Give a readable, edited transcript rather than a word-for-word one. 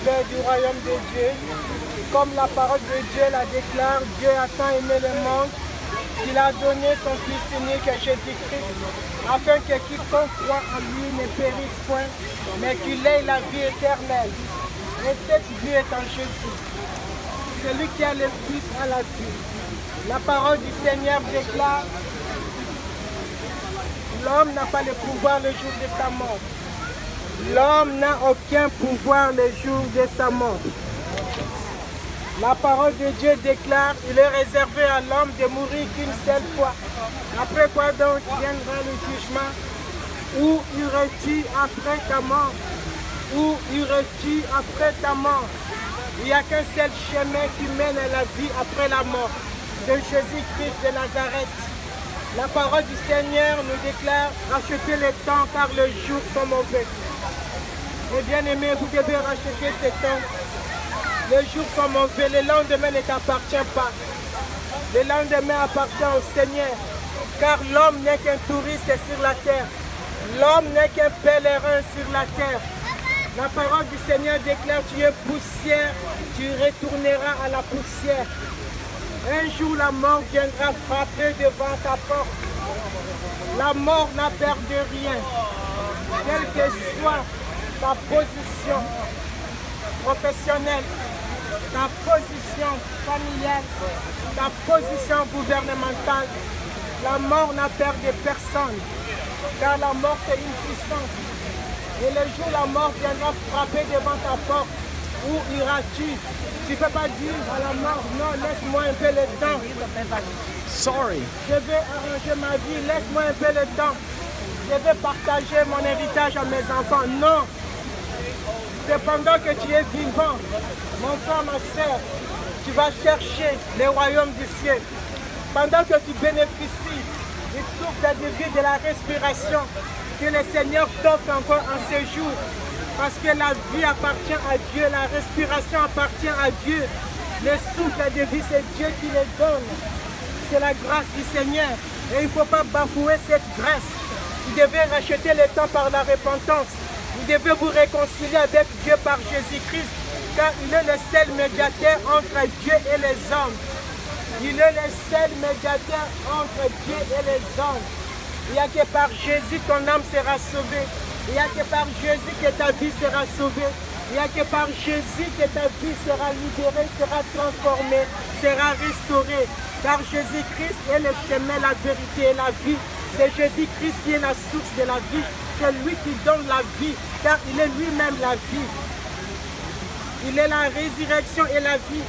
paix du royaume de Dieu. Comme la parole de Dieu la déclare, Dieu a tant aimé le monde qu'il a donné son Fils unique, Jésus-Christ, afin que quiconque croit en lui ne périsse point, mais qu'il ait la vie éternelle. Et cette vie est en Jésus. Celui qui a le Fils a la vie. La parole du Seigneur déclare: l'homme n'a pas le pouvoir le jour de sa mort. L'homme n'a aucun pouvoir le jour de sa mort. La parole de Dieu déclare: il est réservé à l'homme de mourir qu'une seule fois. Après quoi donc viendra le jugement? Où irais-tu après ta mort? Où irais-tu après ta mort? Il n'y a qu'un seul chemin qui mène à la vie après la mort. C'est Jésus-Christ de Nazareth. La parole du Seigneur nous déclare: rachetez le temps car les jours sont mauvais. Mes bien-aimés, vous devez racheter ce temps. Les jours sont mauvais, le lendemain ne t'appartient pas. Le lendemain appartient au Seigneur, car l'homme n'est qu'un touriste sur la terre. L'homme n'est qu'un pèlerin sur la terre. La parole du Seigneur déclare: tu es poussière, tu retourneras à la poussière. Un jour la mort viendra frapper devant ta porte. La mort n'a peur de rien. Quelle que soit ta position professionnelle, ta position familiale, ta position gouvernementale, la mort n'a peur de personne, car la mort c'est une puissance. Et le jour où la mort viendra frapper devant ta porte, où iras-tu? Tu ne peux pas dire à la mort: non, laisse-moi un peu le temps. Sorry. Je vais arranger ma vie, laisse-moi un peu le temps. Je vais partager mon héritage à mes enfants. Non. C'est pendant que tu es vivant, mon frère, ma soeur, tu vas chercher le royaume du ciel. Pendant que tu bénéficies du souffle de vie, de la respiration que le Seigneur t'offre encore en ce jour. Parce que la vie appartient à Dieu, la respiration appartient à Dieu. Le souffle de vie, c'est Dieu qui le donne. C'est la grâce du Seigneur. Et il ne faut pas bafouer cette grâce. Vous devez racheter le temps par la repentance. Vous devez vous réconcilier avec Dieu par Jésus-Christ, car il est le seul médiateur entre Dieu et les hommes. Il est le seul médiateur entre Dieu et les hommes. Il n'y a que par Jésus ton âme sera sauvée. Il n'y a que par Jésus que ta vie sera sauvée. Il n'y a que par Jésus que ta vie sera libérée, sera transformée, sera restaurée. Car Jésus-Christ est le chemin, la vérité et la vie. C'est Jésus-Christ qui est la source de la vie. C'est lui qui donne la vie, car il est lui-même la vie. Il est la résurrection et la vie.